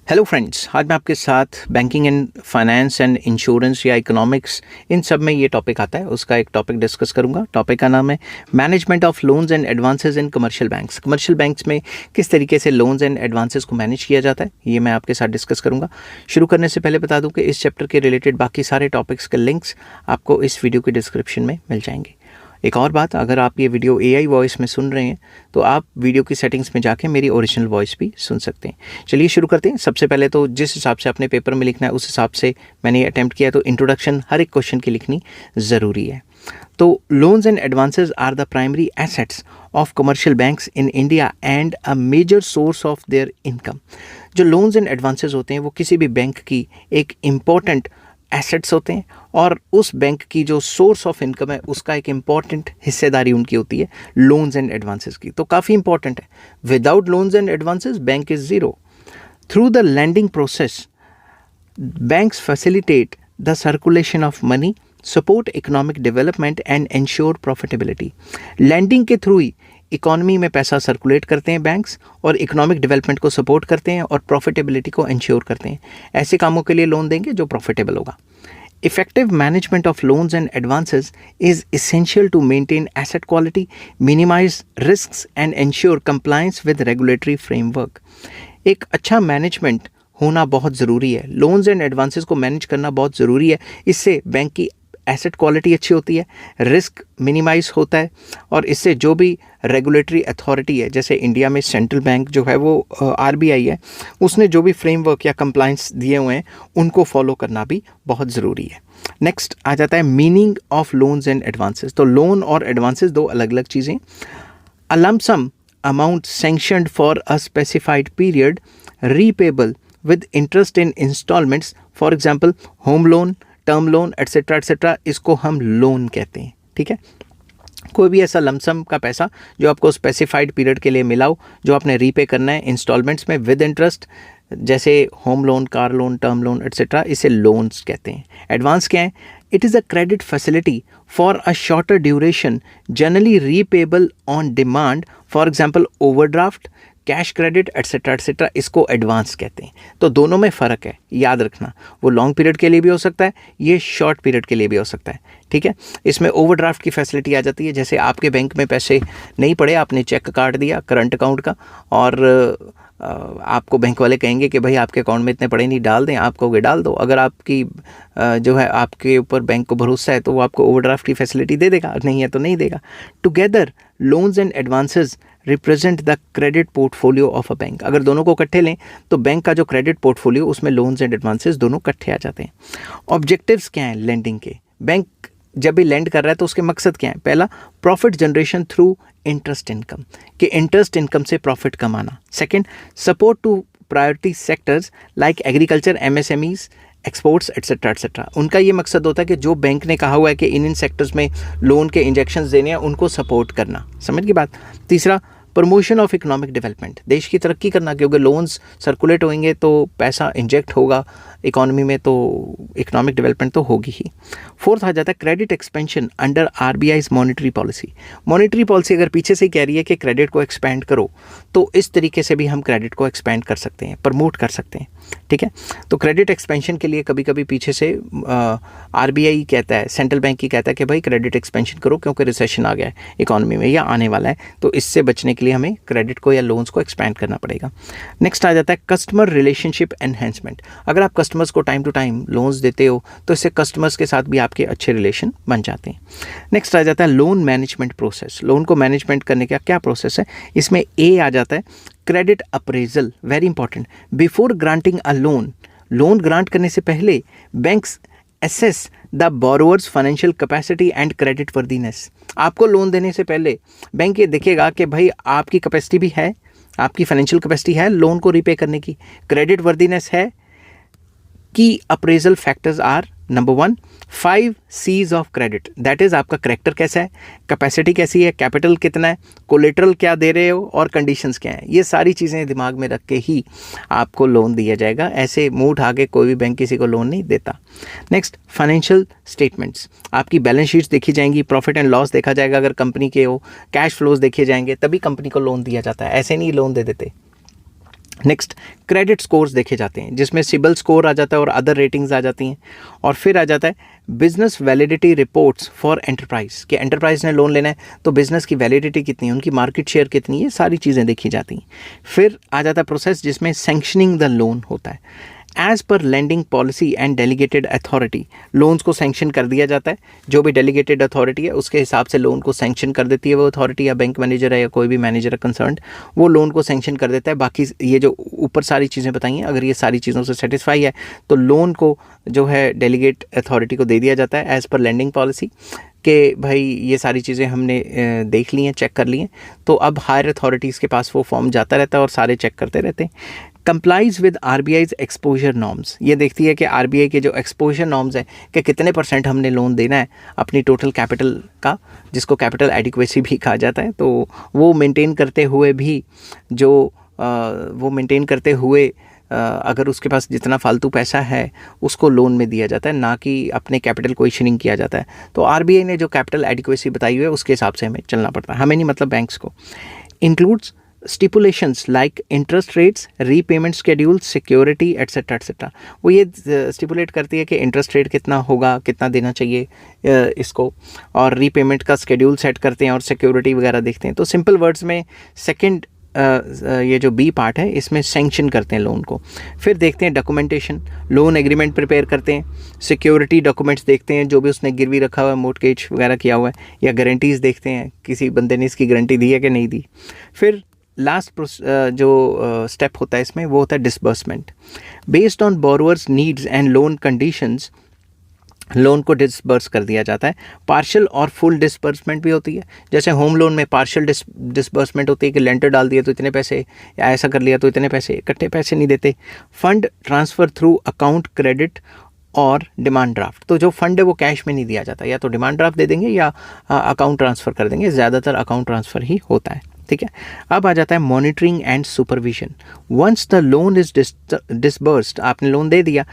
Hello friends, आज मैं आपके साथ banking and finance and insurance या इकोनॉमिक्स इन सब में ये टॉपिक आता है, उसका एक टॉपिक डिस्कस करूंगा। टॉपिक का नाम है management of loans and advances in commercial banks. Commercial banks में किस तरीके से लोन्स एंड एडवांसेस को मैनेज किया जाता है, ये मैं आपके साथ डिस्कस करूंगा। शुरू करने से पहले बता दूं कि इस चैप्टर के रिलेटेड बाकी सारे टॉपिक्स के लिंक्स आपको इस वीडियो के डिस्क्रिप्शन में मिल जाएंगे। एक और बात, अगर आप ये वीडियो AI वॉइस में सुन रहे हैं तो आप वीडियो की सेटिंग्स में जाके मेरी ओरिजिनल वॉइस भी सुन सकते हैं। चलिए शुरू करते हैं। सबसे पहले तो जिस हिसाब से अपने पेपर में लिखना है उस हिसाब से मैंने अटैम्प्ट किया, तो इंट्रोडक्शन हर एक क्वेश्चन की लिखनी ज़रूरी है। तो loans and advances are the primary assets of commercial banks in India and a major source of their income. जो लोन्स एंड एडवांसेस होते हैं वो किसी भी बैंक की एक इम्पॉर्टेंट एसेट्स होते हैं और उस बैंक की जो सोर्स ऑफ इनकम है उसका एक इम्पॉर्टेंट हिस्सेदारी उनकी होती है लोन्स एंड एडवांसेस की। तो काफ़ी इंपॉर्टेंट है। Without loans and advances bank is zero. Through the lending process banks facilitate the circulation of money, support economic development and ensure profitability. Lending के थ्रू ही इकोनॉमी में पैसा सर्कुलेट करते हैं बैंक्स और इकोनॉमिक डेवलपमेंट को support करते हैं और प्रॉफिटेबिलिटी को इंश्योर करते हैं। ऐसे कामों के लिए लोन देंगे जो प्रॉफिटेबल होगा। Effective management of loans and advances is essential to maintain asset quality, minimize risks and ensure compliance with regulatory framework. एक अच्छा मैनेजमेंट होना बहुत ज़रूरी है। लोन्स एंड एडवांसेस को मैनेज करना बहुत ज़रूरी है। इससे बैंक की एसेट क्वालिटी अच्छी होती है, रिस्क मिनिमाइज होता है और इससे जो भी रेगुलेटरी अथॉरिटी है, जैसे इंडिया में सेंट्रल बैंक जो है वो RBI है, उसने जो भी फ्रेमवर्क या कंप्लाइंस दिए हुए हैं उनको फॉलो करना भी बहुत ज़रूरी है। नेक्स्ट आ जाता है meaning of loans and advances. तो लोन और एडवांसेस दो अलग अलग चीज़ें। A lump sum amount sanctioned for a specified period, repayable with interest in installments, for example home loan, term loan etcetera etcetera, इसको हम लोन कहते हैं। ठीक है, कोई भी ऐसा लमसम का पैसा जो आपको स्पेसिफाइड पीरियड के लिए मिला हो, जो आपने रीपे करना है इंस्टॉलमेंट्स में विद इंटरेस्ट, जैसे home loan, car loan, term loan etcetera, इसे लोन्स कहते हैं। एडवांस क्या है? It is a credit facility for a shorter duration, generally repayable on demand, for example overdraft, cash credit etcetera etcetera, इसको advance कहते हैं। तो दोनों में फ़र्क है, याद रखना। वो लॉन्ग पीरियड के लिए भी हो सकता है, ये शॉर्ट पीरियड के लिए भी हो सकता है। ठीक है, इसमें ओवरड्राफ्ट की फैसिलिटी आ जाती है। जैसे आपके बैंक में पैसे नहीं पड़े, आपने चेक काट दिया करंट अकाउंट का और आपको बैंक वाले कहेंगे कि भाई आपके अकाउंट में इतने पड़े नहीं, डाल दें। आप कहोगे डाल दो। अगर आपकी जो है आपके ऊपर बैंक को भरोसा है तो वो आपको ओवरड्राफ्ट की फैसिलिटी दे देगा, नहीं है तो नहीं देगा। Together loans and advances represent the credit portfolio of a bank. अगर दोनों को इकट्ठे लें तो बैंक का जो क्रेडिट पोर्टफोलियो, उसमें लोन्स एंड एडवांसेस दोनों इकट्ठे आ जाते हैं। ऑब्जेक्टिव्स क्या हैं लेंडिंग के? बैंक जब भी लैंड कर रहा है तो उसके मकसद क्या है? पहला, profit generation through interest income, कि इंटरेस्ट इनकम से प्रॉफिट कमाना। Second, support to priority sectors like agriculture, MSMEs, exports etcetera etcetera. उनका ये मकसद होता है कि जो बैंक ने कहा हुआ है कि इन सेक्टर्स में लोन के इंजेक्शंस देने हैं, उनको सपोर्ट करना। समझ की बात? तीसरा, प्रमोशन ऑफ इकोनॉमिक डेवलपमेंट, देश की तरक्की करना, क्योंकि लोन्स सर्कुलेट होंगे तो पैसा इंजेक्ट होगा इकोनॉमी में, तो इकोनॉमिक डेवलपमेंट तो होगी ही। फोर्थ आ जाता है credit expansion under RBI's monetary policy. Monetary policy अगर पीछे से कह रही है कि क्रेडिट को एक्सपेंड करो, तो इस तरीके से भी हम क्रेडिट को एक्सपेंड कर सकते हैं, प्रमोट कर सकते हैं। ठीक है, तो क्रेडिट एक्सपेंशन के लिए कभी कभी पीछे से RBI कहता है, सेंट्रल बैंक ही कहता है कि भाई क्रेडिट एक्सपेंशन करो क्योंकि रिसेशन आ गया है इकोनॉमी में या आने वाला है, तो इससे बचने के लिए हमें क्रेडिट को या लोन्स को एक्सपेंड करना पड़ेगा। नेक्स्ट आ जाता है कस्टमर रिलेशनशिप एनहेंसमेंट। अगर आप कस्टमर्स को टाइम टू टाइम लोन्स देते हो तो इससे कस्टमर्स के साथ भी आपके अच्छे रिलेशन बन जाते हैं। नेक्स्ट आ जाता है लोन मैनेजमेंट प्रोसेस। लोन को मैनेजमेंट करने का क्या प्रोसेस है? इसमें A आ जाता है credit appraisal, very important. Before granting a loan, loan grant करने से पहले banks assess the borrowers financial capacity and credit worthiness. आपको लोन देने से पहले बैंक ये देखेगा कि भाई आपकी कैपेसिटी भी है, आपकी फाइनेंशियल कैपेसिटी है लोन को रिपे करने की, क्रेडिट वर्दीनेस है। Key appraisal factors are number 1, 5 C's of credit, that is आपका करेक्टर कैसा है, कैपेसिटी कैसी है, कैपिटल कितना है, कोलेटरल क्या दे रहे हो और कंडीशंस क्या हैं। ये सारी चीज़ें दिमाग में रख के ही आपको लोन दिया जाएगा। ऐसे मुंह उठा के कोई भी बैंक किसी को लोन नहीं देता। नेक्स्ट, फाइनेंशियल स्टेटमेंट्स, आपकी बैलेंस शीट्स देखी जाएंगी, प्रॉफिट एंड लॉस देखा जाएगा अगर कंपनी के हो, कैश फ्लोज देखे जाएंगे, तभी कंपनी को लोन दिया जाता है, ऐसे नहीं लोन दे देते। नेक्स्ट क्रेडिट स्कोर्स देखे जाते हैं, जिसमें सिबिल स्कोर आ जाता है और अदर रेटिंग्स आ जाती हैं। और फिर आ जाता है business validity reports for enterprise, कि एंटरप्राइज ने लोन लेना है तो बिजनेस की वैलिडिटी कितनी है, उनकी मार्केट शेयर कितनी है, सारी चीज़ें देखी जाती हैं। फिर आ जाता है प्रोसेस जिसमें सैंक्शनिंग द लोन होता है। As per lending policy and delegated authority, loans को सैंक्शन कर दिया जाता है। जो भी डेलीगेटेड अथॉरिटी है उसके हिसाब से लोन को सैंक्शन कर देती है वो अथॉरिटी, या बैंक मैनेजर है या कोई भी मैनेजर है कंसर्न्ड, वो लोन को सैंक्शन कर देता है। बाकी ये जो ऊपर सारी चीज़ें बताई हैं, अगर ये सारी चीज़ों से सेटिस्फाई है तो लोन को जो है डेलीगेट अथॉरिटी को दे दिया जाता है एज़ पर लेंडिंग पॉलिसी, कि भाई ये सारी चीज़ें हमने देख ली हैं, चेक कर ली हैं। तो अब हायर अथॉरिटीज़ के पास वो फॉर्म जाता रहता है और सारे चेक करते रहते हैं। कंप्लाइज विद आरबीआईज एक्सपोजर नॉर्म्स, ये देखती है कि आरबीआई के जो एक्सपोजर नॉर्म्स हैं कि कितने % हमने लोन देना है अपनी टोटल कैपिटल का, जिसको कैपिटल एडिक्वेसी भी कहा जाता है। तो वो मेंटेन करते हुए भी अगर उसके पास जितना फालतू पैसा है उसको लोन में दिया जाता है, ना कि अपने कैपिटल को श्रिंक किया जाता है। तो आरबीआई ने जो कैपिटल एडिक्वेसी बताई हुई है उसके हिसाब से हमें चलना पड़ता है, हमें नहीं मतलब बैंक्स को। Includes stipulations like interest rates, repayment schedules, security etc etc। वो ये स्टिपुलेट करती है कि इंटरेस्ट रेट कितना होगा, कितना देना चाहिए इसको, और रीपेमेंट का शेड्यूल सेट करते हैं और सिक्योरिटी वगैरह देखते हैं। तो सिंपल वर्ड्स में सेकंड ये जो बी पार्ट है इसमें सैंक्शन करते हैं लोन को। फिर देखते हैं डॉक्यूमेंटेशन, लोन एग्रीमेंट प्रिपेयर करते हैं, सिक्योरिटी डॉक्यूमेंट्स देखते हैं, जो भी उसने गिरवी रखा हुआ है, मोर्टगेज वगैरह किया हुआ है, या गारंटीज़ देखते हैं किसी बंदे ने इसकी गारंटी दी है कि नहीं दी। फिर लास्ट जो स्टेप होता है इसमें वो होता है disbursement. Based on borrowers needs and loan conditions loan को डिसबर्स कर दिया जाता है। पार्शियल और फुल डिसबर्समेंट भी होती है। जैसे होम लोन में पार्शियल डिसबर्समेंट होती है कि लेंटर डाल दिया तो इतने पैसे, या ऐसा कर लिया तो इतने पैसे, इकट्ठे पैसे नहीं देते। Fund transfer through account credit और डिमांड ड्राफ्ट, तो जो फंड है वो कैश में नहीं दिया जाता, या तो डिमांड ड्राफ्ट दे देंगे या अकाउंट ट्रांसफ़र कर देंगे, ज़्यादातर अकाउंट ट्रांसफ़र ही होता है। ठीक है, अब आ जाता है monitoring and supervision. Once the loan is disbursed, आपने लोन दे दिया,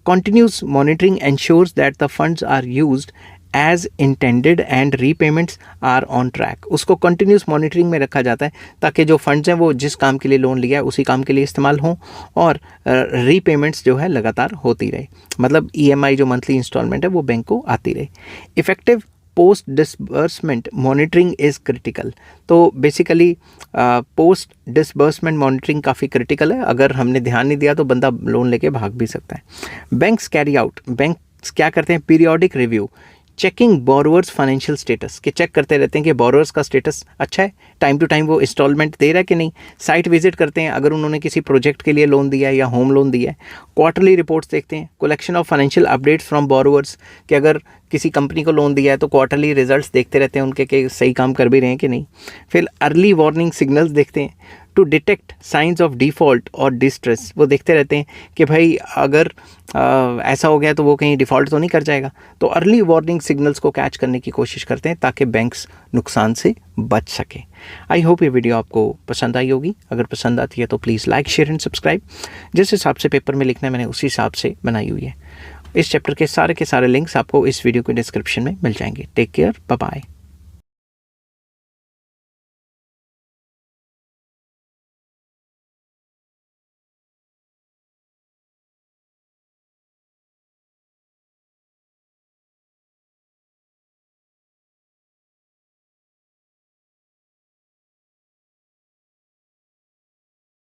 continuous monitoring ensures that the funds are used as intended and repayments are on track। उसको continuous monitoring में रखा जाता है ताकि जो funds हैं वो जिस काम के लिए लोन लिया है उसी काम के लिए इस्तेमाल हों, और repayments जो है लगातार होती रहे, मतलब EMI जो मंथली इंस्टॉलमेंट है वो बैंक को आती रहे। Effective post disbursement monitoring is critical. तो बेसिकली पोस्ट डिसबर्समेंट मॉनिटरिंग काफ़ी क्रिटिकल है, अगर हमने ध्यान नहीं दिया तो बंदा लोन लेके भाग भी सकता है। बैंक्स कैरी आउट, बैंक्स क्या करते हैं, periodic review, checking borrowers financial status, के चेक करते रहते हैं कि बोरोअर्स का स्टेटस अच्छा है, टाइम टू टाइम वो इंस्टॉलमेंट दे रहा है कि नहीं। साइट विजिट करते हैं अगर उन्होंने किसी प्रोजेक्ट के लिए लोन दिया है या होम लोन दिया है। क्वार्टरली रिपोर्ट्स देखते हैं, collection of financial updates from borrowers, कि अगर किसी कंपनी को लोन दिया है तो क्वार्टरली रिजल्ट्स देखते रहते हैं उनके कि सही काम कर भी रहे हैं कि नहीं। फिर अर्ली वार्निंग सिग्नल्स देखते हैं, to detect signs of default और डिस्ट्रेस, वो देखते रहते हैं कि भाई अगर ऐसा हो गया तो वो कहीं डिफ़ॉल्ट तो नहीं कर जाएगा। तो अर्ली वार्निंग सिग्नल्स को कैच करने की कोशिश करते हैं ताकि बैंक्स नुकसान से बच सकें। आई होप ये वीडियो आपको पसंद आई होगी। अगर पसंद आती है तो please like, share and subscribe. जिस हिसाब से पेपर में लिखना है मैंने उसी हिसाब से बनाई हुई है। इस चैप्टर के सारे लिंक्स आपको इस वीडियो के डिस्क्रिप्शन में मिल जाएंगे। Take care, bye bye.